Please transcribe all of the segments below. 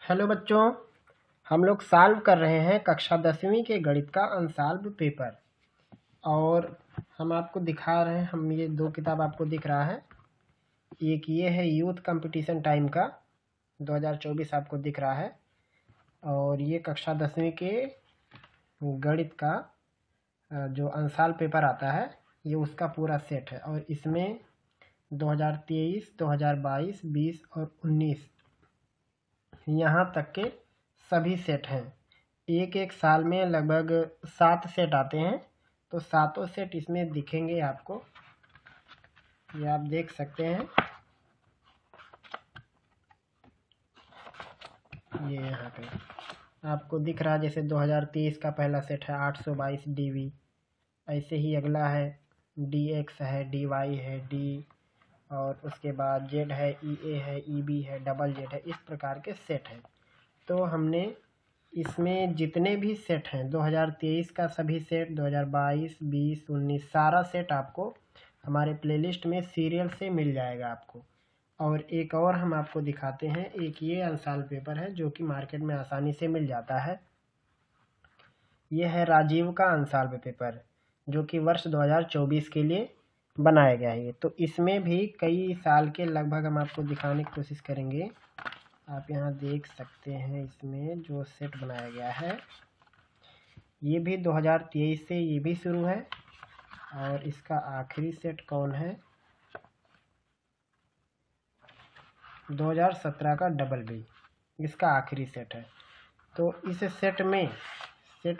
Hello बच्चों, हम लोग सॉल्व कर रहे हैं कक्षा 10वीं के गणित का अनसॉल्व पेपर। और हम आपको दिखा रहे हैं, हम ये दो किताब आपको दिख रहा है। एक ये है यूथ कंपटीशन टाइम का 2024 आपको दिख रहा है, और ये कक्षा 10वीं के गणित का जो अनसॉल्व पेपर आता है ये उसका पूरा सेट है। और इसमें 2023, 2022, 20 और 19 यहाँ तक के सभी सेट हैं। एक एक साल में लगभग 7 सेट आते हैं, तो सातों सेट इसमें दिखेंगे आपको। ये आप देख सकते हैं, ये यहाँ पे आपको दिख रहा है। जैसे 2023 का पहला सेट है 822 DV, ऐसे ही अगला है DX है, DY है, D, और उसके बाद Z है, EA है, EB है, डबल Z है। इस प्रकार के सेट हैं। तो हमने इसमें जितने भी सेट हैं 2023 का सभी सेट, 2022, 20, 19 सारा सेट आपको हमारे प्लेलिस्ट में सीरियल से मिल जाएगा आपको। और एक और हम आपको दिखाते हैं, एक ये अनसॉल्व पेपर है जो कि मार्केट में आसानी से मिल जाता है। ये है राजीव का अनसॉल्व पेपर, जो कि वर्ष 2024 के लिए बनाया गया है। तो इसमें भी कई साल के लगभग हम आपको दिखाने की कोशिश करेंगे। आप यहाँ देख सकते हैं, इसमें जो सेट बनाया गया है ये भी 2023 से ये भी शुरू है। और इसका आखिरी सेट कौन है, 2017 का डबल बी, इसका आखिरी सेट है। तो इस सेट में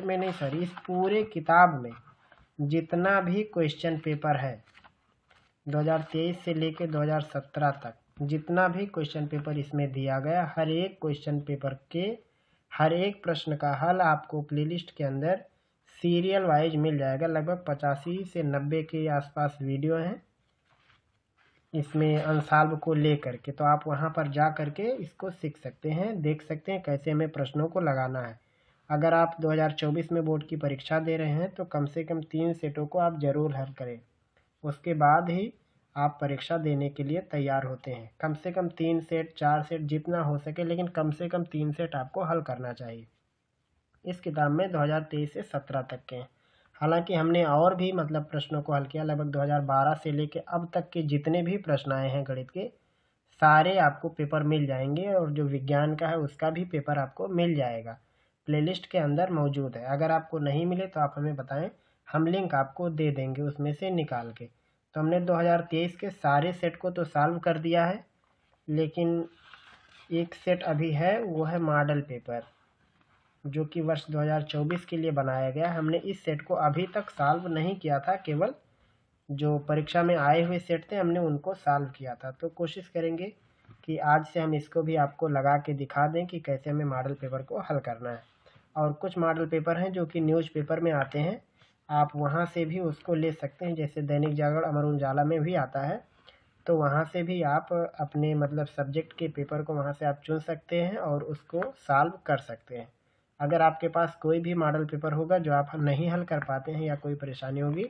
नहीं सॉरी, इस पूरे किताब में जितना भी क्वेश्चन पेपर है 2023 से लेकर 2017 तक, जितना भी क्वेश्चन पेपर इसमें दिया गया, हर एक क्वेश्चन पेपर के हर एक प्रश्न का हल आपको प्लेलिस्ट के अंदर सीरियल वाइज मिल जाएगा। लगभग 85 से 90 के आसपास वीडियो हैं इसमें अनसॉल्व को लेकर के। तो आप वहां पर जा करके इसको सीख सकते हैं, देख सकते हैं कैसे हमें प्रश्नों को लगाना है। अगर आप 2024 में बोर्ड की परीक्षा दे रहे हैं तो कम से कम 3 सेटों को आप जरूर हल करें, उसके बाद ही आप परीक्षा देने के लिए तैयार होते हैं। कम से कम 3 सेट 4 सेट जितना हो सके, लेकिन कम से कम 3 सेट आपको हल करना चाहिए। इस किताब में 2023 से 17 तक के हैं। हालांकि हमने और भी प्रश्नों को हल किया। लगभग 2012 से लेके अब तक के जितने भी प्रश्न आए हैं गणित के, सारे आपको पेपर मिल जाएंगे। और जो विज्ञान का है उसका भी पेपर आपको मिल जाएगा, प्लेलिस्ट के अंदर मौजूद है। अगर आपको नहीं मिले तो आप हमें बताएं, हम लिंक आपको दे देंगे उसमें से निकाल के। तो हमने 2023 के सारे सेट को तो सॉल्व कर दिया है, लेकिन एक सेट अभी है, वो है मॉडल पेपर, जो कि वर्ष 2024 के लिए बनाया गया है। हमने इस सेट को अभी तक सॉल्व नहीं किया था, केवल जो परीक्षा में आए हुए सेट थे हमने उनको सॉल्व किया था। तो कोशिश करेंगे कि आज से हम इसको भी आपको लगा के दिखा दें कि कैसे हमें मॉडल पेपर को हल करना है। और कुछ मॉडल पेपर हैं जो कि न्यूज़पेपर में आते हैं, आप वहाँ से भी उसको ले सकते हैं। जैसे दैनिक जागरण, अमर उजाला में भी आता है, तो वहाँ से भी आप अपने सब्जेक्ट के पेपर को वहाँ से आप चुन सकते हैं और उसको सॉल्व कर सकते हैं। अगर आपके पास कोई भी मॉडल पेपर होगा जो आप नहीं हल कर पाते हैं या कोई परेशानी होगी,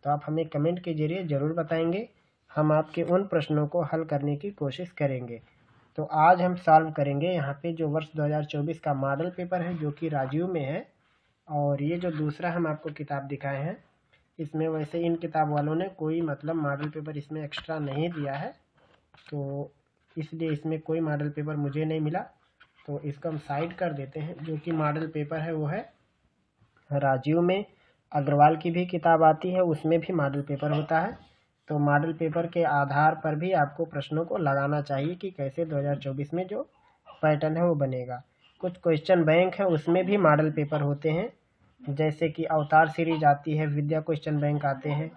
तो आप हमें कमेंट के जरिए ज़रूर बताएंगे। हम आपके उन प्रश्नों को हल करने की कोशिश करेंगे। तो आज हम सॉल्व करेंगे यहाँ पे जो वर्ष 2024 का मॉडल पेपर है, जो कि राजीव में है। और ये जो दूसरा हम आपको किताब दिखाए हैं, इसमें वैसे इन किताब वालों ने कोई मॉडल पेपर इसमें एक्स्ट्रा नहीं दिया है, तो इसलिए इसमें कोई मॉडल पेपर मुझे नहीं मिला। तो इसको हम साइड कर देते हैं। जो कि मॉडल पेपर है वो है राजीव में। अग्रवाल की भी किताब आती है, उसमें भी मॉडल पेपर होता है। तो मॉडल पेपर के आधार पर भी आपको प्रश्नों को लगाना चाहिए कि कैसे 2024 में जो पैटर्न है वो बनेगा। कुछ क्वेश्चन बैंक है, उसमें भी मॉडल पेपर होते हैं। जैसे कि अवतार सीरीज आती है, विद्या क्वेश्चन बैंक आते हैं,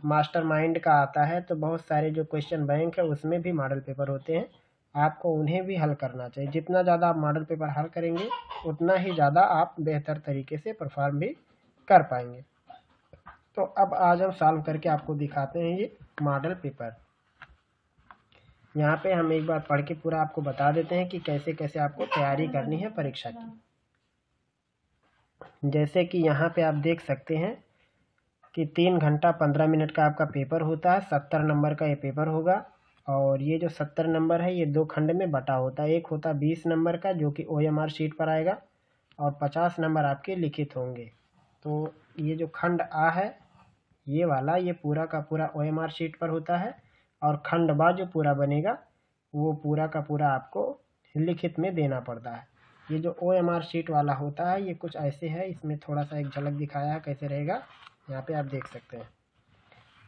मास्टरमाइंड का आता है। तो बहुत सारे जो क्वेश्चन बैंक है उसमें भी मॉडल पेपर होते हैं, आपको उन्हें भी हल करना चाहिए। जितना ज़्यादा आप मॉडल पेपर हल करेंगे उतना ही ज़्यादा आप बेहतर तरीके से परफॉर्म भी कर पाएंगे। तो अब आज हम सॉल्व करके आपको दिखाते हैं ये मॉडल पेपर। यहाँ पे हम एक बार पढ़ के पूरा आपको बता देते हैं कि कैसे कैसे आपको तैयारी करनी है परीक्षा की। जैसे कि यहाँ पे आप देख सकते हैं कि 3 घंटा 15 मिनट का आपका पेपर होता है। 70 नंबर का ये पेपर होगा। और ये जो 70 नंबर है ये 2 खंड में बटा होता है। एक होता 20 नंबर का जो कि OMR शीट पर आएगा और 50 नंबर आपके लिखित होंगे। तो ये जो खंड आ है ये वाला, ये पूरा का पूरा OMR शीट पर होता है और खंड बा जो पूरा बनेगा वो पूरा का पूरा आपको लिखित में देना पड़ता है। ये जो OMR शीट वाला होता है ये कुछ ऐसे है, इसमें थोड़ा सा एक झलक दिखाया है कैसे रहेगा, यहाँ पे आप देख सकते हैं।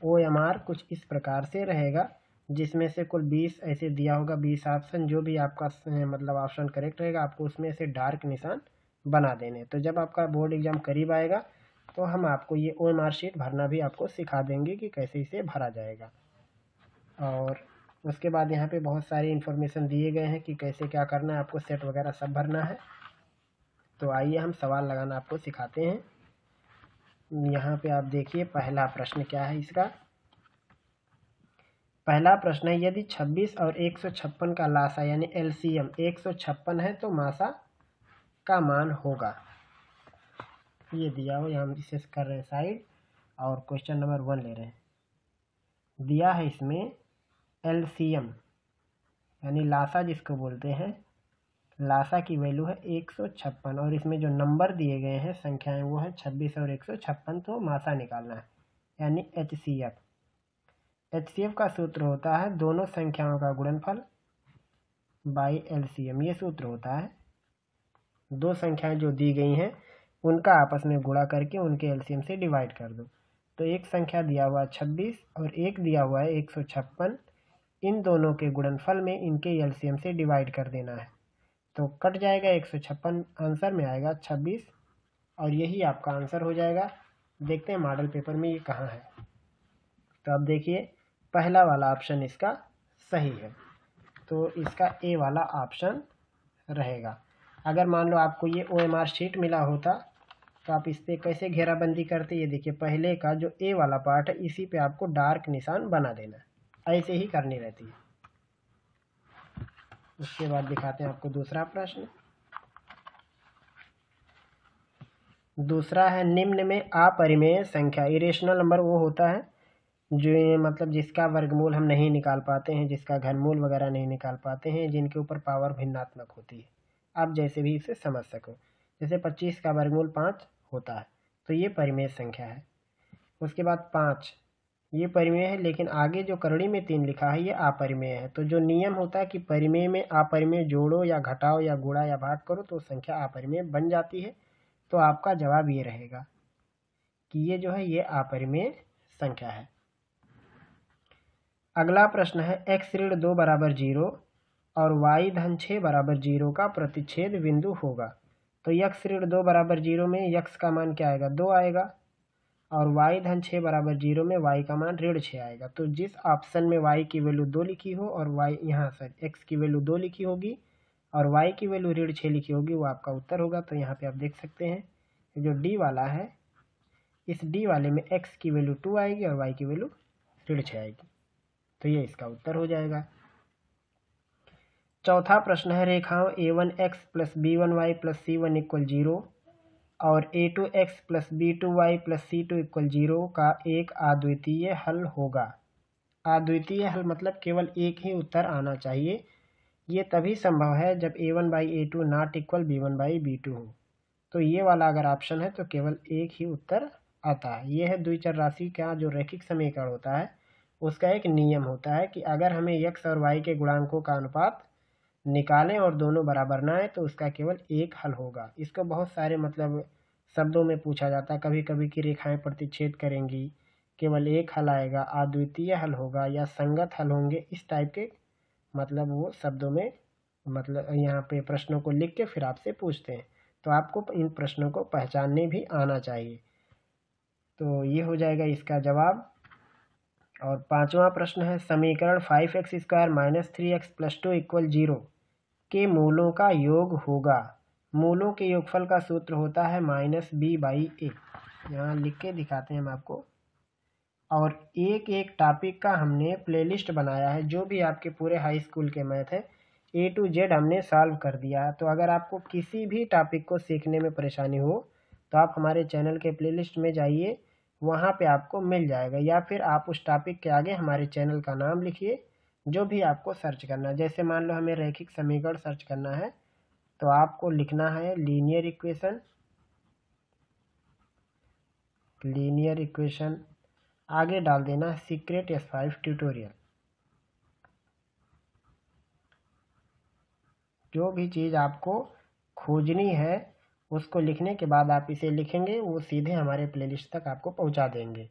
OMR कुछ इस प्रकार से रहेगा जिसमें से कुल 20 ऐसे दिया होगा, 20 ऑप्शन, जो भी आपका मतलब ऑप्शन करेक्ट रहेगा आपको उसमें से डार्क निशान बना देने। तो जब आपका बोर्ड एग्जाम करीब आएगा तो हम आपको ये OMR शीट भरना भी आपको सिखा देंगे कि कैसे इसे भरा जाएगा। और उसके बाद यहाँ पे बहुत सारी इन्फॉर्मेशन दिए गए हैं कि कैसे क्या करना है, आपको सेट वगैरह सब भरना है। तो आइए हम सवाल लगाना आपको सिखाते हैं। यहाँ पे आप देखिए पहला प्रश्न क्या है इसका। पहला प्रश्न है, यदि 26 और 156 का लासा यानी LCM 156 है तो मासा का मान होगा। ये दिया हो, हम इसे कर रहे हैं साइड और क्वेश्चन नंबर 1 ले रहे हैं। दिया है इसमें LCM यानी लासा जिसको बोलते हैं, लासा की वैल्यू है 156 और इसमें जो नंबर दिए गए हैं संख्याएं वो है 26 और 156, तो मासा निकालना है यानी HCF। HCF का सूत्र होता है दोनों संख्याओं का गुणनफल बाई LCM। ये सूत्र होता है दो संख्याएं जो दी गई हैं उनका आपस में गुणा करके उनके LCM से डिवाइड कर दो। तो एक संख्या दिया हुआ है 26 और एक दिया हुआ है 156, इन दोनों के गुणनफल में इनके LCM से डिवाइड कर देना है। तो कट जाएगा 156, आंसर में आएगा 26 और यही आपका आंसर हो जाएगा। देखते हैं मॉडल पेपर में ये कहाँ है। तो अब देखिए पहला वाला ऑप्शन इसका सही है, तो इसका ए वाला ऑप्शन रहेगा। अगर मान लो आपको ये OMR शीट मिला होता तो आप इस पर कैसे घेराबंदी करते, ये देखिए पहले का जो ए वाला पार्ट है इसी पे आपको डार्क निशान बना देना है, ऐसे ही करनी रहती है। उसके बाद दिखाते हैं आपको दूसरा प्रश्न। दूसरा है, निम्न में अपरिमेय संख्या, इरेशनल नंबर वो होता है जो मतलब जिसका वर्गमूल हम नहीं निकाल पाते हैं, जिसका घनमूल वगैरह नहीं निकाल पाते हैं, जिनके ऊपर पावर भिन्नात्मक होती है, आप जैसे भी इसे समझ सको। जैसे 25 का वर्गमूल 5 होता है तो ये परिमेय संख्या है। उसके बाद 5 ये परिमेय है, लेकिन आगे जो करड़ी में 3 लिखा है ये अपरिमेय है। तो जो नियम होता है कि परिमेय में अपरिमेय जोड़ो या घटाओ या गुणा या भाग करो तो संख्या अपरिमेय बन जाती है। तो आपका जवाब ये रहेगा कि ये जो है ये अपरिमेय संख्या है। अगला प्रश्न है, x ऋण 2 बराबर 0 और y धन 6 बराबर 0 का प्रतिच्छेद बिंदु होगा। तो x ऋण 2 बराबर 0 में x का मान क्या आएगा, 2 आएगा और y धन 6 बराबर 0 में y का मान ऋण 6 आएगा। तो जिस ऑप्शन में y की वैल्यू 2 लिखी हो और y यहाँ सर x की वैल्यू 2 लिखी होगी और y की वैल्यू ऋण 6 लिखी होगी वो आपका उत्तर होगा। तो यहाँ पे आप देख सकते हैं जो डी वाला है, इस डी वाले में x की वैल्यू 2 आएगी और y की वैल्यू ऋण 6 आएगी, तो ये इसका उत्तर हो जाएगा। चौथा प्रश्न है, रेखाओं a1x plus b1y plus c1 equal 0 और a2x plus b2y plus c2 equal 0 का एक अद्वितीय हल होगा। अद्वितीय हल मतलब केवल एक ही उत्तर आना चाहिए। ये तभी संभव है जब a1 by a2 not equal b1 by b2 हो। तो ये वाला अगर ऑप्शन है तो केवल एक ही उत्तर आता है। ये है द्विचर राशि का जो रैखिक समीकरण होता है उसका एक नियम होता है कि अगर हमें x और y के गुणांकों का अनुपात निकालें और दोनों बराबर ना आए तो उसका केवल एक हल होगा। इसको बहुत सारे मतलब शब्दों में पूछा जाता है, कभी कभी की रेखाएं प्रतिच्छेद करेंगी, केवल एक हल आएगा, अद्वितीय हल होगा या संगत हल होंगे, इस टाइप के मतलब वो शब्दों में मतलब यहाँ पे प्रश्नों को लिख के फिर आपसे पूछते हैं। तो आपको इन प्रश्नों को पहचानने भी आना चाहिए। तो ये हो जाएगा इसका जवाब। और पांचवा प्रश्न है, समीकरण 5x² minus 3x plus 2 equal 0 के मूलों का योग होगा। मूलों के योगफल का सूत्र होता है माइनस b बाई ए। यहाँ लिख के दिखाते हैं हम आपको। और एक एक टॉपिक का हमने प्लेलिस्ट बनाया है, जो भी आपके पूरे हाई स्कूल के मैथ है A to Z हमने सॉल्व कर दिया है। तो अगर आपको किसी भी टॉपिक को सीखने में परेशानी हो तो आप हमारे चैनल के प्लेलिस्ट में जाइए, वहाँ पे आपको मिल जाएगा, या फिर आप उस टॉपिक के आगे हमारे चैनल का नाम लिखिए जो भी आपको सर्च करना है। जैसे मान लो हमें रैखिक समीकरण सर्च करना है तो आपको लिखना है लीनियर इक्वेशन, आगे डाल देना है सीक्रेट S5 ट्यूटोरियल। जो भी चीज़ आपको खोजनी है उसको लिखने के बाद आप इसे लिखेंगे, वो सीधे हमारे प्लेलिस्ट तक आपको पहुंचा देंगे।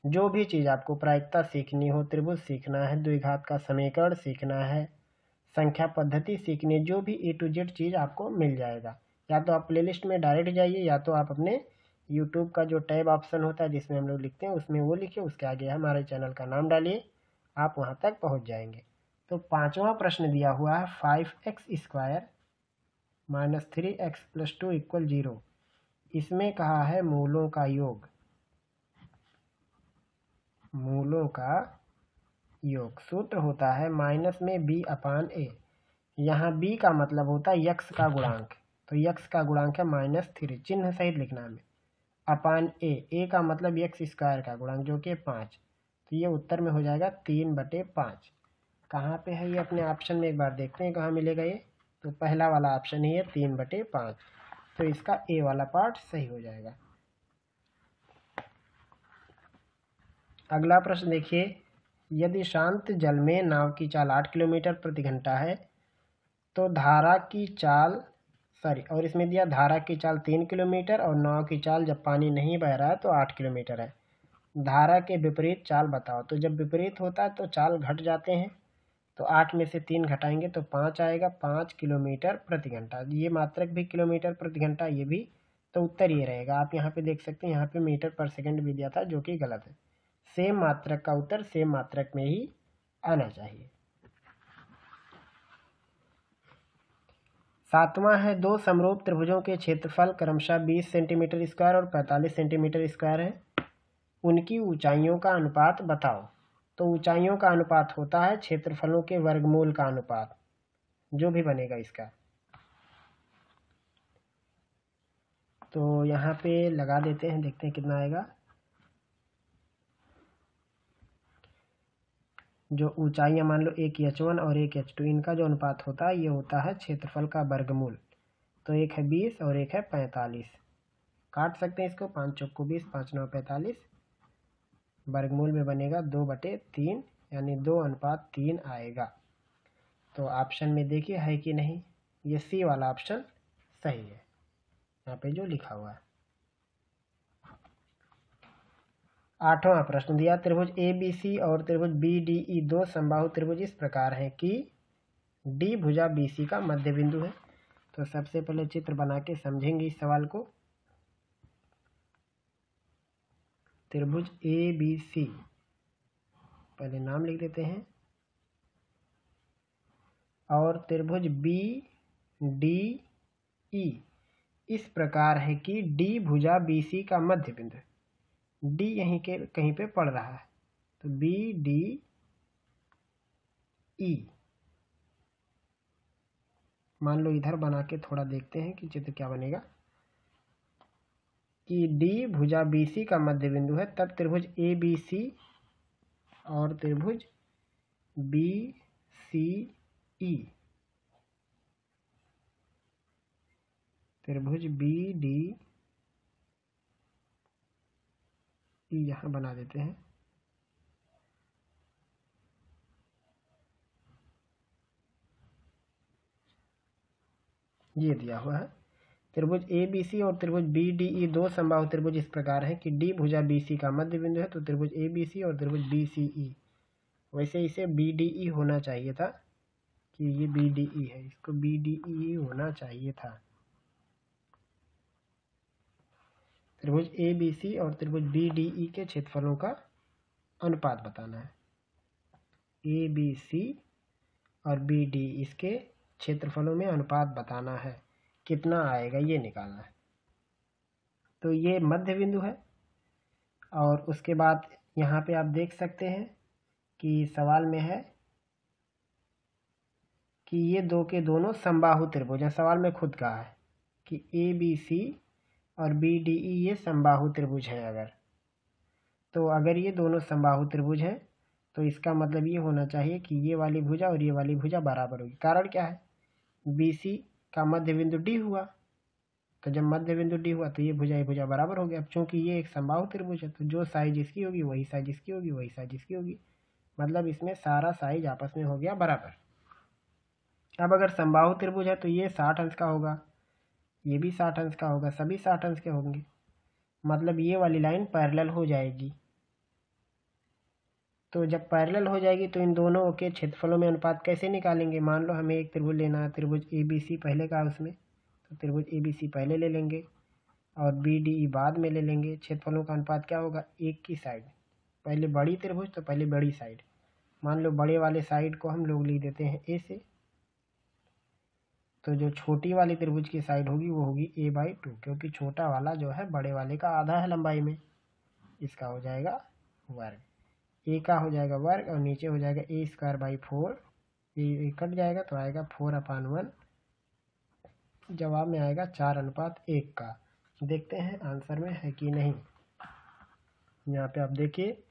जो भी चीज़ आपको प्रायिकता सीखनी हो, त्रिभुज सीखना है, द्विघात का समीकरण सीखना है, संख्या पद्धति सीखनी, जो भी A to Z चीज़ आपको मिल जाएगा। या तो आप प्लेलिस्ट में डायरेक्ट जाइए, या तो आप अपने यूट्यूब का जो टैब ऑप्शन होता है जिसमें हम लोग लिखते हैं उसमें वो लिखिए, उसके आगे हमारे चैनल का नाम डालिए, आप वहाँ तक पहुँच जाएंगे। तो 5वां प्रश्न दिया हुआ है 5x² minus 3x plus 2 equal 0। इसमें कहा है मूलों का योग। मूलों का योग सूत्र होता है माइनस में b/a। यहाँ b का मतलब होता है यक्स का गुणांक, तो यक्स का गुणांक है -3, चिन्ह सहित लिखना है। अपान a का मतलब x² का गुणांक जो कि 5, तो ये उत्तर में हो जाएगा 3/5। कहाँ पे है ये अपने ऑप्शन में एक बार देखते हैं कहाँ मिलेगा ये। तो पहला वाला ऑप्शन ही है 3/5, तो इसका ए वाला पार्ट सही हो जाएगा। अगला प्रश्न देखिए, यदि शांत जल में नाव की चाल 8 किलोमीटर प्रति घंटा है तो धारा की चाल और इसमें दिया धारा की चाल 3 किलोमीटर और नाव की चाल जब पानी नहीं बह रहा है तो 8 किलोमीटर है। धारा के विपरीत चाल बताओ। तो जब विपरीत होता है तो चाल घट जाते हैं, तो 8 में से 3 घटाएंगे तो 5 आएगा, 5 किलोमीटर प्रति घंटा। ये मात्रक भी किलोमीटर प्रति घंटा, ये भी, तो उत्तर ये रहेगा। आप यहाँ पे देख सकते हैं, यहाँ पे मीटर पर सेकंड भी दिया था जो कि गलत है। सेम मात्रक का उत्तर सेम मात्रक में ही आना चाहिए। 7वां है, दो समरूप त्रिभुजों के क्षेत्रफल क्रमशः 20 सेंटीमीटर स्क्वायर और 45 सेंटीमीटर स्क्वायर है, उनकी ऊंचाइयों का अनुपात बताओ। तो ऊंचाइयों का अनुपात होता है क्षेत्रफलों के वर्गमूल का अनुपात, जो भी बनेगा इसका। तो यहाँ पे लगा देते हैं, देखते हैं कितना आएगा। जो ऊंचाइयाँ मान लो एक H1 और एक H2, इनका जो अनुपात होता है ये होता है क्षेत्रफल का वर्गमूल। तो एक है 20 और एक है 45। काट सकते हैं इसको, 5 चौको 20, 5 9 45, वर्गमूल में बनेगा 2/3, यानी 2:3 आएगा। तो ऑप्शन में देखिए है कि नहीं, ये सी वाला ऑप्शन सही है यहाँ पे जो लिखा हुआ है। 8वां प्रश्न दिया, त्रिभुज ABC और त्रिभुज BDE दो समबाहु त्रिभुज इस प्रकार हैं कि D भुजा BC का मध्य बिंदु है। तो सबसे पहले चित्र बना के समझेंगे इस सवाल को। त्रिभुज ABC, पहले नाम लिख देते हैं, और त्रिभुज BDE इस प्रकार है कि D भुजा BC का मध्य बिंदु है। D यहीं के कहीं पे पड़ रहा है, तो BDE। मान लो इधर बना के थोड़ा देखते हैं कि चित्र क्या बनेगा, कि D भुजा BC का मध्य बिंदु है, तब त्रिभुज ABC और त्रिभुज BCE, त्रिभुज BDE यहाँ बना देते हैं। ये दिया हुआ है, त्रिभुज ABC और त्रिभुज BDE दो समबाहु त्रिभुज इस प्रकार है कि D भुजा BC का मध्य बिंदु है, तो त्रिभुज ABC और त्रिभुज BCE। वैसे इसे BDE होना चाहिए था, कि ये BDE है, इसको BDE होना चाहिए था। त्रिभुज ABC और त्रिभुज BDE के क्षेत्रफलों का अनुपात बताना है। ABC और BDE इसके क्षेत्रफलों में अनुपात बताना है, कितना आएगा ये निकालना है। तो ये मध्य बिंदु है, और उसके बाद यहाँ पे आप देख सकते हैं कि सवाल में है कि ये दो के दोनों समबाहु त्रिभुज हैं। सवाल में खुद कहा है कि ABC और BDE ये समबाहु त्रिभुज हैं। अगर ये दोनों समबाहु त्रिभुज हैं तो इसका मतलब ये होना चाहिए कि ये वाली भुजा और ये वाली भुजा बराबर होगी। कारण क्या है, BC का मध्य बिंदु D हुआ, तो जब मध्य बिंदु D हुआ तो ये भुजा बराबर हो गया। अब चूंकि ये एक समबाहु त्रिभुज है तो जो साइज इसकी होगी वही साइज इसकी होगी, वही साइज इसकी होगी, मतलब इसमें सारा साइज आपस में हो गया बराबर। अब अगर समबाहु त्रिभुज है तो ये 60 अंश का होगा, ये भी 60 अंश का होगा, सभी 60 अंश के होंगे, मतलब ये वाली लाइन पैरेलल हो जाएगी। तो जब पैरेलल हो जाएगी तो इन दोनों के क्षेत्रफलों में अनुपात कैसे निकालेंगे। मान लो हमें एक त्रिभुज लेना है, त्रिभुज ABC पहले का उसमें, तो त्रिभुज ABC पहले ले लेंगे और BDE बाद में ले लेंगे। क्षेत्रफलों का अनुपात क्या होगा, एक की साइड, पहले बड़ी त्रिभुज तो पहले बड़ी साइड, मान लो बड़े वाले साइड को हम लोग लिख देते हैं A से, तो जो छोटी वाली त्रिभुज की साइड होगी वो होगी A/2, क्योंकि छोटा वाला जो है बड़े वाले का आधा है लंबाई में, इसका हो जाएगा वर्ग, A का हो जाएगा वर्ग और नीचे हो जाएगा A²/4, ये कट जाएगा तो आएगा 4/1, जवाब में आएगा 4:1 का। देखते हैं आंसर में है कि नहीं। यहाँ पे आप देखिए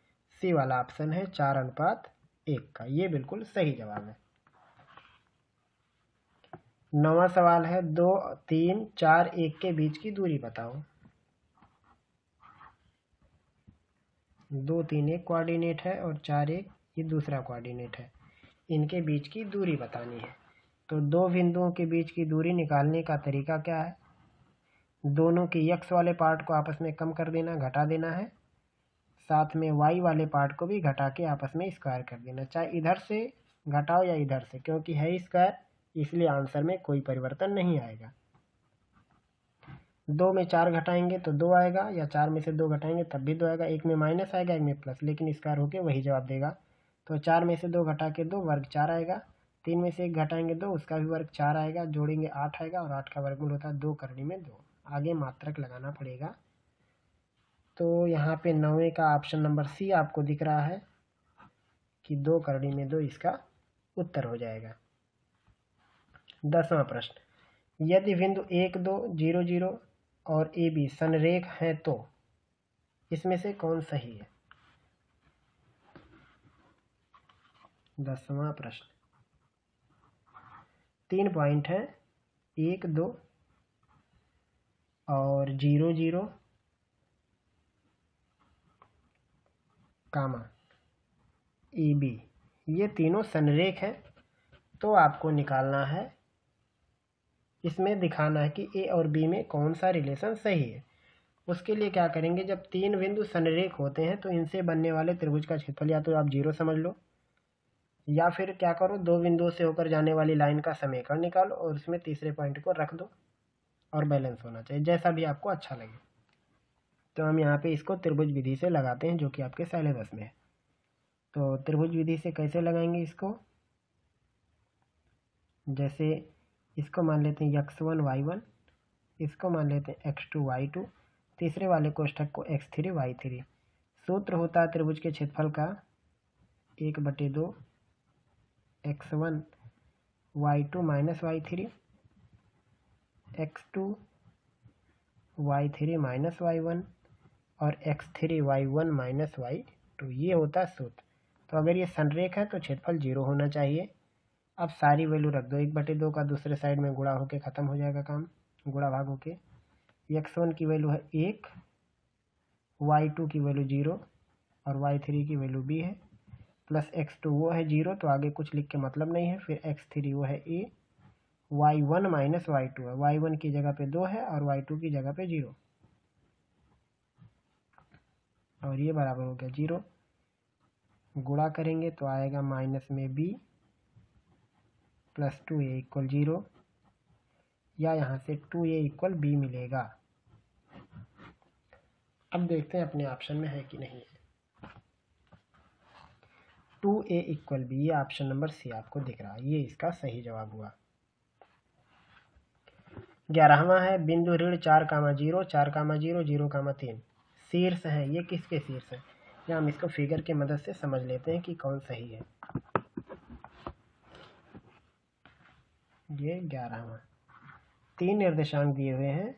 C वाला ऑप्शन है 4:1 का, ये बिल्कुल सही जवाब है। 9वां सवाल है 2, 3, 4, 1 के बीच की दूरी बताओ। 2, 3 एक कोऑर्डिनेट है और 4, 1 ये दूसरा कोऑर्डिनेट है, इनके बीच की दूरी बतानी है। तो दो बिंदुओं के बीच की दूरी निकालने का तरीका क्या है, दोनों के x वाले पार्ट को आपस में कम कर देना, घटा देना है, साथ में y वाले पार्ट को भी घटा के आपस में स्क्वायर कर देना, चाहे इधर से घटाओ या इधर से, क्योंकि है स्क्वायर इसलिए आंसर में कोई परिवर्तन नहीं आएगा। 2 में 4 घटाएंगे तो 2 आएगा, या 4 में से 2 घटाएंगे तब भी 2 आएगा, एक में माइनस आएगा एक में प्लस, लेकिन स्क्वायर होके वही जवाब देगा। तो 4 में से 2 घटा के 2 वर्ग 4 आएगा, 3 में से 1 घटाएंगे 2 उसका भी वर्ग 4 आएगा, जोड़ेंगे 8 आएगा और 8 का वर्गमूल होता है 2 करनी में 2, आगे मात्रक लगाना पड़ेगा। तो यहाँ पे 9वें का ऑप्शन नंबर C आपको दिख रहा है कि 2 करनी में 2 इसका उत्तर हो जाएगा। 10वां प्रश्न, यदि बिंदु 1, 2, 0, 0 और AB संरेख हैं तो इसमें से कौन सही है। 10वां प्रश्न, 3 पॉइंट है 1, 2 और 0, 0 कामा AB, ये तीनों संरेख हैं, तो आपको निकालना है, इसमें दिखाना है कि A और B में कौन सा रिलेशन सही है। उसके लिए क्या करेंगे, जब तीन बिंदु संरेख होते हैं तो इनसे बनने वाले त्रिभुज का क्षेत्रफल या तो आप 0 समझ लो, या फिर क्या करो, दो बिंदुओं से होकर जाने वाली लाइन का समीकरण निकालो और उसमें तीसरे पॉइंट को रख दो और बैलेंस होना चाहिए, जैसा भी आपको अच्छा लगे। तो हम यहाँ पे इसको त्रिभुज विधि से लगाते हैं जो कि आपके सिलेबस में है। तो त्रिभुज विधि से कैसे लगाएंगे इसको, जैसे इसको मान लेते हैं x1 y1, इसको मान लेते हैं x2 y2, तीसरे वाले कोष्ठक को x3 y3। सूत्र होता है त्रिभुज के क्षेत्रफल का 1/2 x1 y2 minus y3, x2 y3 minus y1 और x3 y1 माइनस y2, ये होता है सूत्र। तो अगर ये संरेख है तो क्षेत्रफल 0 होना चाहिए। अब सारी वैल्यू रख दो, 1/2 का दूसरे साइड में गुणा होके ख़त्म हो जाएगा काम, गुणा भाग होके। x1 की वैल्यू है 1, y2 की वैल्यू 0 और y3 की वैल्यू b है, प्लस x2 वो है 0 तो आगे कुछ लिख के मतलब नहीं है, फिर x3 वो है a, y1 माइनस y2 है, y1 की जगह पे 2 है और y2 की जगह पे 0, और ये बराबर हो गया 0। गुणा करेंगे तो आएगा माइनस में b प्लस 2a इक्वल 0, या यहाँ से 2a इक्वल b मिलेगा। अब देखते हैं अपने ऑप्शन में है कि नहीं है। 2a इक्वल b, ये ऑप्शन नंबर C आपको दिख रहा है, ये इसका सही जवाब हुआ। 11वां है बिंदु ऋण 4, 0, 4, 0, 0, 3 शीर्ष है, ये किसके शीर्ष है, या हम इसको फिगर की मदद से समझ लेते हैं कि कौन सही है। ये 11वां, 3 निर्देशांक दिए हुए हैं,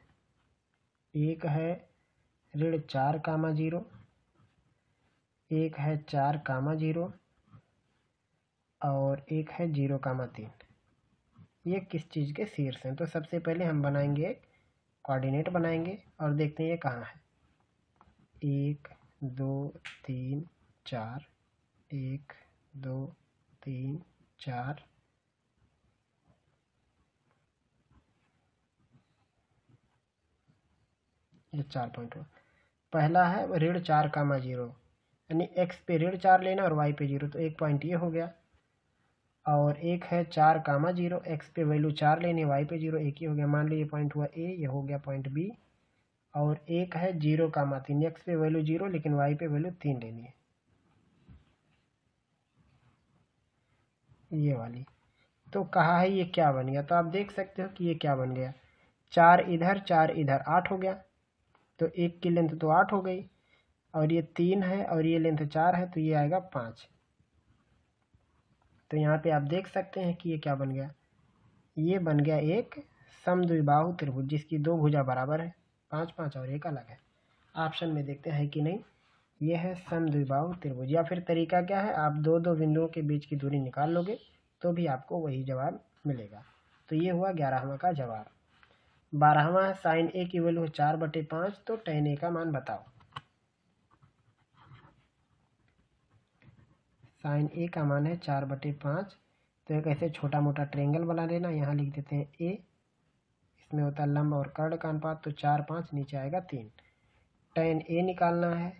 एक है ऋण 4, 0, एक है 4, 0 और एक है 0,3। ये किस चीज़ के शीर्ष हैं? तो सबसे पहले हम बनाएंगे एक कोऑर्डिनेट बनाएंगे और देखते हैं ये कहाँ है। 1 2 3 4, 1 2 3 4, ये 4 पॉइंट हो। पहला है -4,0, यानी x पे -4 लेना और y पे 0, तो एक पॉइंट ये हो गया। और एक है 4,0, x पे वैल्यू 4 लेनी, y पे 0, एक ही हो गया। मान लो ये पॉइंट हुआ A, ये हो गया पॉइंट B। और एक है 0,3, x पे वैल्यू 0 लेकिन y पे वैल्यू 3 लेनी है, ये वाली। तो कहा है ये क्या बन गया, तो आप देख सकते हो कि ये क्या बन गया, 4 इधर 4 इधर, 8 हो गया। तो एक की लेंथ तो 8 हो गई, और ये 3 है और ये लेंथ 4 है, तो ये आएगा 5। तो यहाँ पे आप देख सकते हैं कि ये क्या बन गया, ये बन गया एक समद्विबाहु त्रिभुज जिसकी दो भुजा बराबर है, 5 5 और एक अलग है। ऑप्शन में देखते हैं कि नहीं, ये है समद्विबाहु त्रिभुज। या फिर तरीका क्या है, आप दो दो बिंदुओं के बीच की दूरी निकाल लोगे तो भी आपको वही जवाब मिलेगा। तो ये हुआ 11वां का जवाब। 12वां है साइन ए की वैल्यू 4/5, तो tan ए का मान बताओ। साइन ए का मान है 4/5। तो एक ऐसे छोटा मोटा ट्रेंगल बना लेना, यहाँ लिख देते हैं ए, इसमें होता है लंब और कर्ण का अनुपात, तो 4 5, नीचे आएगा 3। tan ए निकालना है,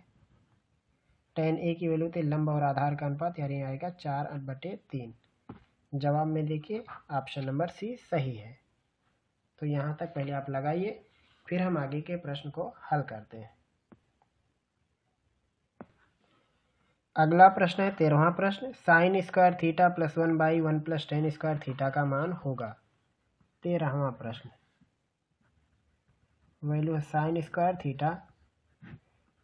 tan ए की वैल्यू थे लंब और आधार का अनुपात, यानी आएगा 4/3। जवाब में देखिए ऑप्शन नंबर सी सही है। तो यहाँ तक पहले आप लगाइए, फिर हम आगे के प्रश्न को हल करते हैं। अगला प्रश्न है 13वां प्रश्न, sine square theta plus 1/1 plus tan square theta का मान होगा। 13वां प्रश्न, वैल्यू है sine square theta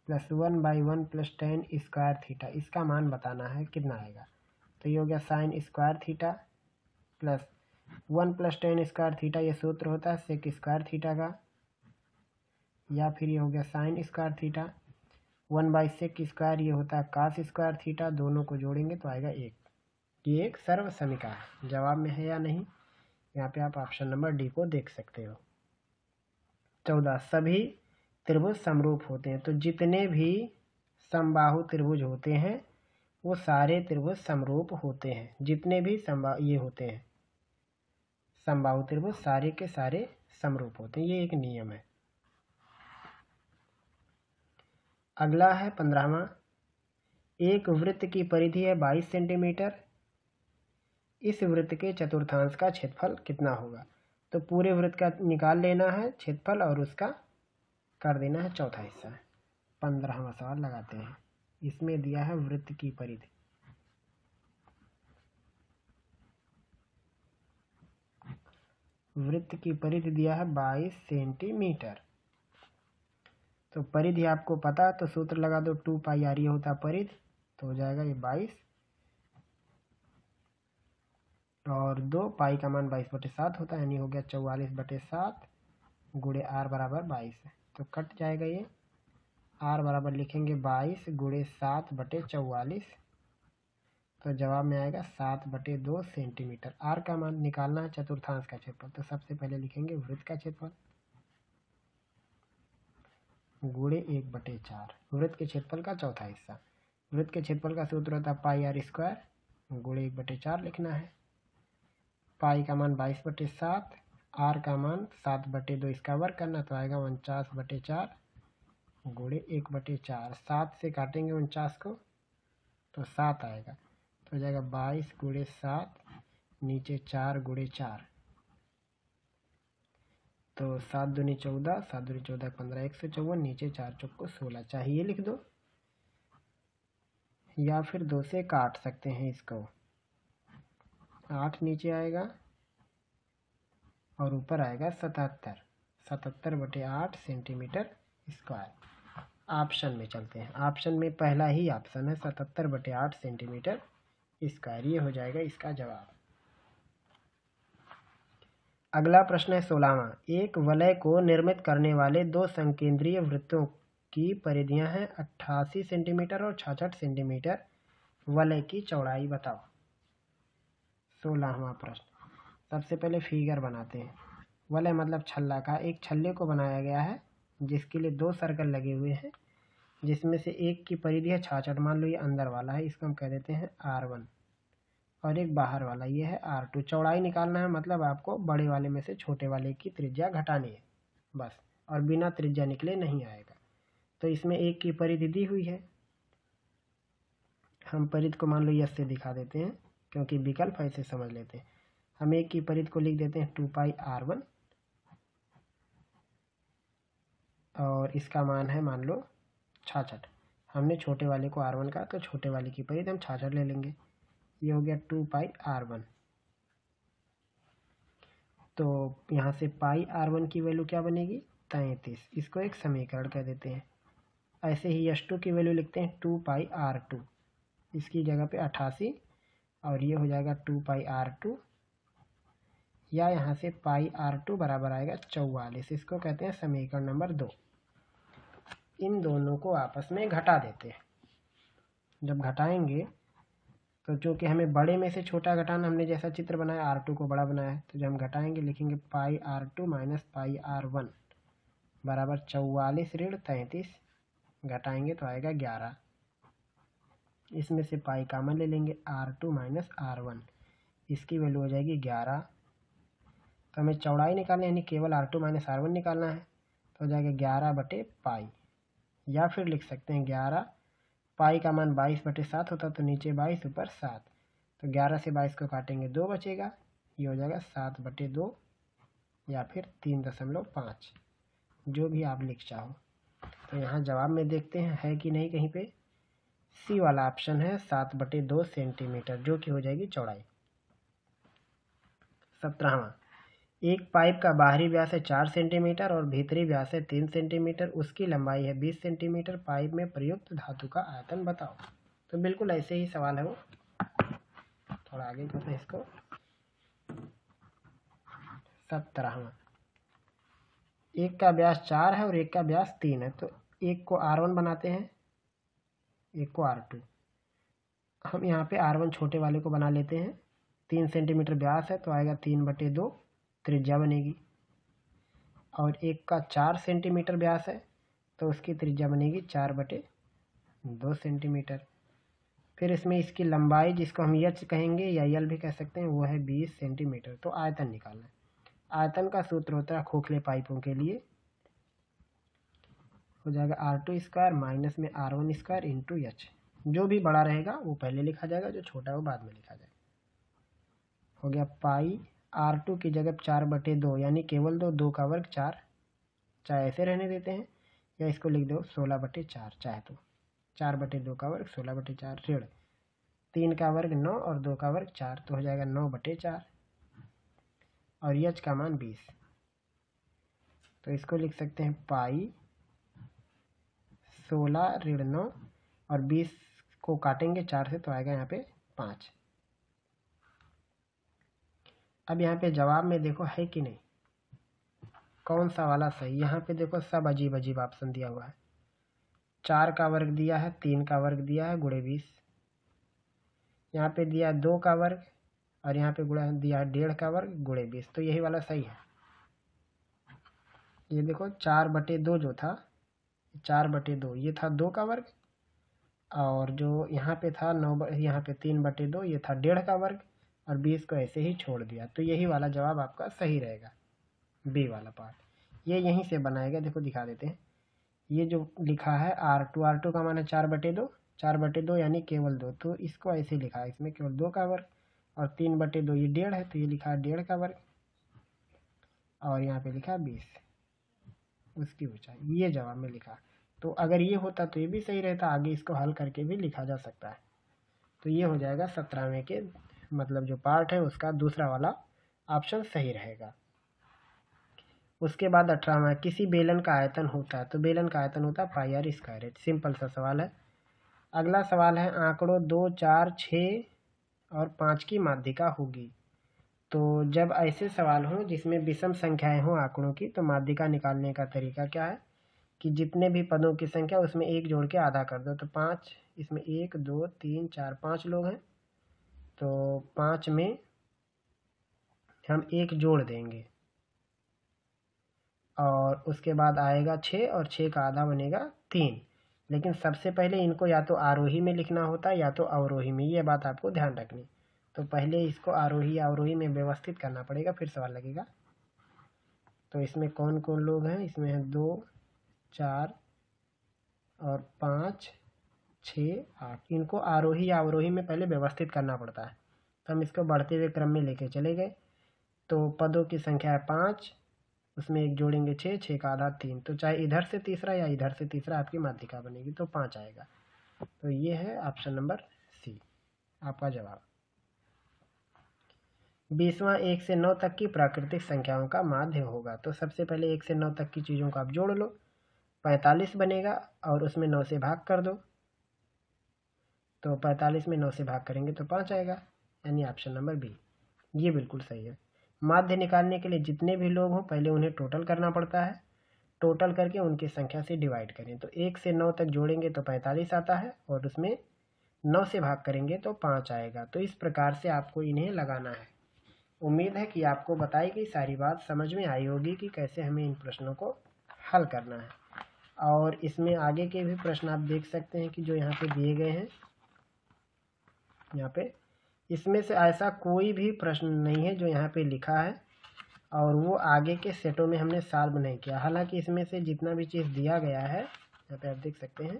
plus 1/1 plus tan square theta, इसका मान बताना है कितना आएगा। तो ये हो गया sine square theta plus 1 plus tan square theta, ये सूत्र होता है सेक स्क्वायर थीटा का, या फिर ये हो गया साइन स्क्वायर थीटा 1/सेक स्क्वायर, ये होता है कास स्क्वायर थीटा, दोनों को जोड़ेंगे तो आएगा 1। ये एक सर्व समीकरण है, जवाब में है या नहीं, यहाँ पे आप ऑप्शन नंबर डी को देख सकते हो। 14, सभी त्रिभुज समरूप होते हैं। तो जितने भी समबाहु त्रिभुज होते हैं वो सारे त्रिभुज समरूप होते हैं। जितने भी ये होते हैं समबाहु त्रिभुज, सारे के सारे समरूप होते हैं, ये एक नियम है। अगला है 15वां, एक वृत्त की परिधि है 22 सेंटीमीटर, इस वृत्त के चतुर्थांश का क्षेत्रफल कितना होगा। तो पूरे वृत्त का निकाल लेना है क्षेत्रफल और उसका कर देना है चौथा हिस्सा। 15वां सवाल लगाते हैं, इसमें दिया है वृत्त की परिधि, वृत्त की परिधि दिया है 22 सेंटीमीटर। तो परिधि आपको पता है तो सूत्र लगा दो, 2πr, ये होता है परिधि, तो हो जाएगा ये 22 और 2 पाई का मान 22/7 होता है, यानी हो गया 44/7 गुणे r बराबर 22 है। तो कट जाएगा ये, r बराबर लिखेंगे 22 गुणे 7/44, तो जवाब में आएगा 7/2 सेंटीमीटर। r का मान निकालना है चतुर्थांश का क्षेत्रफल, तो सबसे पहले लिखेंगे वृत्त का क्षेत्रफल गुणे 1/4, वृत्त के क्षेत्रफल का चौथा हिस्सा। वृत्त के क्षेत्रफल का सूत्र होता है πr² गुणे 1/4 लिखना है। पाई का मान 22/7, r का मान 7/2, इसका वर्ग करना तो आएगा 49/4 गुणे 1/4। 7 से काटेंगे 49 को तो 7 आएगा, तो हो जाएगा 22 गुणे 7, नीचे 4 गुणे 4, तो 7 दूनी 14, 7 दूनी 14 15, 154, नीचे 4 चौक को 16, चाहिए लिख दो, या फिर 2 से काट सकते हैं इसको। 8 नीचे आएगा और ऊपर आएगा 77, 77/8 सेंटीमीटर स्क्वायर। ऑप्शन में चलते हैं, ऑप्शन में पहला ही ऑप्शन है 77/8 सेंटीमीटर स्क्वायर, ये हो जाएगा इसका जवाब। अगला प्रश्न है 16वां, एक वलय को निर्मित करने वाले दो संकेंद्रीय वृत्तों की परिधियां हैं 88 सेंटीमीटर और 66 सेंटीमीटर, वलय की चौड़ाई बताओ। 16वां प्रश्न। सबसे पहले फिगर बनाते हैं। वलय मतलब छल्ला का। एक छल्ले को बनाया गया है जिसके लिए 2 सर्कल लगे हुए हैं, जिसमें से एक की परिधि है 66। मान लो ये अंदर वाला है, इसको हम कह देते हैं R1, और एक बाहर वाला ये है R2। चौड़ाई निकालना है, मतलब आपको बड़े वाले में से छोटे वाले की त्रिज्या घटानी है बस, और बिना त्रिज्या निकले नहीं आएगा। तो इसमें एक की परिधि दी हुई है, हम परिधि को मान लो यस से दिखा देते हैं, क्योंकि विकल्प ऐसे समझ लेते हैं। हम एक की परिधि को लिख देते हैं 2πr1, और इसका मान है मान लो 66। हमने छोटे वाले को R1 का, तो छोटे वाले की परिधि हम 66 ले लेंगे। ये हो गया 2πr1। तो यहाँ से πr1 की वैल्यू क्या बनेगी? 33। इसको एक समीकरण कह देते हैं। ऐसे ही S2 की वैल्यू लिखते हैं 2πr2, इसकी जगह पे 88, और ये हो जाएगा 2πr2, या यहाँ से πr2 बराबर आएगा 44। इसको कहते हैं समीकरण नंबर 2। इन दोनों को आपस में घटा देते हैं। जब घटाएंगे तो चूँकि हमें बड़े में से छोटा घटाना, हमने जैसा चित्र बनाया R2 को बड़ा बनाया है, तो जब हम घटाएंगे लिखेंगे πr2 माइनस πr1 बराबर 44 ऋण 33, घटाएंगे तो आएगा 11। इसमें से पाई कॉमन ले लेंगे, R2 माइनस R1, इसकी वैल्यू हो जाएगी 11। तो हमें चौड़ाई निकालनी है, यानी केवल R2 माइनस R1 निकालना है, तो हो जाएगा 11/पाई, या फिर लिख सकते हैं 11। पाई का मान 22/7 होता, तो नीचे 22 ऊपर 7, तो 11 से 22 को काटेंगे 2 बचेगा, ये हो जाएगा 7/2, या फिर 3.5, जो भी आप लिख चाहो। तो यहाँ जवाब में देखते हैं है कि नहीं कहीं पे। सी वाला ऑप्शन है 7/2 सेंटीमीटर, जो कि हो जाएगी चौड़ाई। 17वां। एक पाइप का बाहरी व्यास है 4 सेंटीमीटर और भीतरी व्यास है 3 सेंटीमीटर, उसकी लंबाई है 20 सेंटीमीटर। पाइप में प्रयुक्त धातु का आयतन बताओ। तो बिल्कुल ऐसे ही सवाल है वो, थोड़ा आगे करते हैं इसको। 17वां। एक का व्यास 4 है और एक का व्यास 3 है, तो एक को R1 बनाते हैं, एक को R2। हम यहाँ पे R1 छोटे वाले को बना लेते हैं। 3 सेंटीमीटर व्यास है, तो आएगा 3/2 त्रिज्या बनेगी। और एक का 4 सेंटीमीटर व्यास है, तो उसकी त्रिज्या बनेगी 4/2 सेंटीमीटर। फिर इसमें इसकी लंबाई, जिसको हम एच कहेंगे या यल भी कह सकते हैं, वो है 20 सेंटीमीटर। तो आयतन निकालना है। आयतन का सूत्र होता है खोखले पाइपों के लिए, हो जाएगा R2² माइनस में R1² इंटू एच। जो भी बड़ा रहेगा वो पहले लिखा जाएगा, जो छोटा है वो बाद में लिखा जाएगा। हो गया पाई R2 की जगह 4/2, यानी केवल 2 का वर्ग 4, चाहे ऐसे रहने देते हैं, या इसको लिख दो 16/4, चाहे तो 4/2 का वर्ग 16/4 ऋण 3 का वर्ग 9 और 2 का वर्ग 4, तो हो जाएगा 9/4, और एच का मान 20। तो इसको लिख सकते हैं पाई 16 ऋण 9, और 20 को काटेंगे 4 से, तो आएगा यहाँ पे 5। अब यहाँ पे जवाब में देखो है कि नहीं, कौन सा वाला सही। यहाँ पे देखो सब अजीब अजीब ऑप्शन दिया हुआ है। 4 का वर्ग दिया है, 3 का वर्ग दिया है गुणे 20, यहाँ पे दिया 2 का वर्ग, और यहाँ पे गुणा दिया 1.5 का वर्ग गुणे 20, तो यही वाला सही है। ये देखो 4/2 जो था, 4/2 ये था 2 का वर्ग, और जो यहाँ पे था 9, यहाँ पे 3/2 ये था 1.5 का वर्ग, और 20 को ऐसे ही छोड़ दिया। तो यही वाला जवाब आपका सही रहेगा, बी वाला पार्ट। ये यहीं से बनाएगा, देखो दिखा देते हैं। ये जो लिखा है R2 का मान है 4/2 यानी केवल 2, तो इसको ऐसे लिखा है, इसमें केवल 2 का वर्ग, और 3/2 ये 1.5 है, तो ये लिखा है 1.5 का वर्ग, और यहाँ पे लिखा 20 उसकी ऊंचाई, ये जवाब में लिखा। तो अगर ये होता तो ये भी सही रहता, आगे इसको हल करके भी लिखा जा सकता है। तो ये हो जाएगा 17वें के मतलब जो पार्ट है उसका दूसरा वाला ऑप्शन सही रहेगा। उसके बाद 18वां, किसी बेलन का आयतन होता है, तो बेलन का आयतन होता है πr²। सिंपल सा सवाल है। अगला सवाल है आंकड़ों 2, 4, 6 और 5 की माध्यिका होगी। तो जब ऐसे सवाल हों जिसमें विषम संख्याएं हों आंकड़ों की, तो माध्यिका निकालने का तरीका क्या है कि जितने भी पदों की संख्या उसमें 1 जोड़ के आधा कर दो। तो 5, इसमें 1, 2, 3, 4, 5 लोग हैं, तो 5 में हम 1 जोड़ देंगे और उसके बाद आएगा 6 और 6 का आधा बनेगा 3। लेकिन सबसे पहले इनको या तो आरोही में लिखना होता है या तो अवरोही में, ये बात आपको ध्यान रखनी। तो पहले इसको आरोही अवरोही में व्यवस्थित करना पड़ेगा, फिर सवाल लगेगा। तो इसमें कौन कौन लोग हैं, इसमें है 2 4 और 5 6 8। इनको आरोही या अवरोही में पहले व्यवस्थित करना पड़ता है। तो हम इसको बढ़ते हुए क्रम में लेके चले गए। तो पदों की संख्या है 5, उसमें 1 जोड़ेंगे 6, 6 का आधा 3। तो चाहे इधर से तीसरा या इधर से तीसरा आपकी माध्यिका बनेगी, तो 5 आएगा। तो ये है ऑप्शन नंबर सी आपका जवाब। 20वां 1 से 9 तक की प्राकृतिक संख्याओं का माध्य होगा। तो सबसे पहले 1 से 9 तक की चीज़ों को आप जोड़ लो, 45 बनेगा और उसमें 9 से भाग कर दो। तो 45 में 9 से भाग करेंगे तो 5 आएगा, यानी ऑप्शन नंबर बी ये बिल्कुल सही है। माध्य निकालने के लिए जितने भी लोग हों पहले उन्हें टोटल करना पड़ता है, टोटल करके उनकी संख्या से डिवाइड करें। तो 1 से 9 तक जोड़ेंगे तो 45 आता है और उसमें 9 से भाग करेंगे तो 5 आएगा। तो इस प्रकार से आपको इन्हें लगाना है। उम्मीद है कि आपको बताई गई सारी बात समझ में आई होगी कि कैसे हमें इन प्रश्नों को हल करना है। और इसमें आगे के भी प्रश्न आप देख सकते हैं कि जो यहाँ पे दिए गए हैं, यहाँ पे इसमें से ऐसा कोई भी प्रश्न नहीं है जो यहाँ पे लिखा है और वो आगे के सेटों में हमने सॉल्व नहीं किया। हालांकि इसमें से जितना भी चीज़ दिया गया है यहाँ पे आप देख सकते हैं,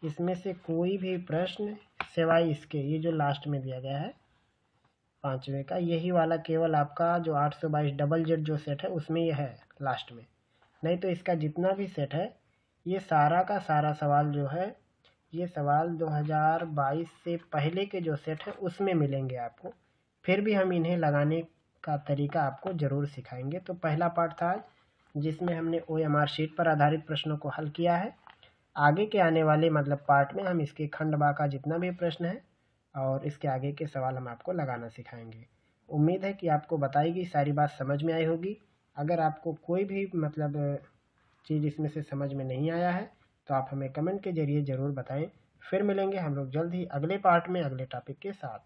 इसमें से कोई भी प्रश्न सिवाय इसके, ये जो लास्ट में दिया गया है 5वें का, यही वाला केवल आपका जो 822 डबल जेड जो सेट है उसमें ये है लास्ट में। नहीं तो इसका जितना भी सेट है ये सारा का सारा सवाल जो है, ये सवाल 2022 से पहले के जो सेट है उसमें मिलेंगे आपको। फिर भी हम इन्हें लगाने का तरीका आपको ज़रूर सिखाएंगे। तो पहला पार्ट था जिसमें हमने OMR शीट पर आधारित प्रश्नों को हल किया है। आगे के आने वाले मतलब पार्ट में हम इसके खंड बा का जितना भी प्रश्न है और इसके आगे के सवाल हम आपको लगाना सिखाएंगे। उम्मीद है कि आपको बताई गई सारी बात समझ में आई होगी। अगर आपको कोई भी मतलब चीज़ इसमें से समझ में नहीं आया है तो आप हमें कमेंट के जरिए ज़रूर बताएं। फिर मिलेंगे हम लोग जल्द ही अगले पार्ट में अगले टॉपिक के साथ।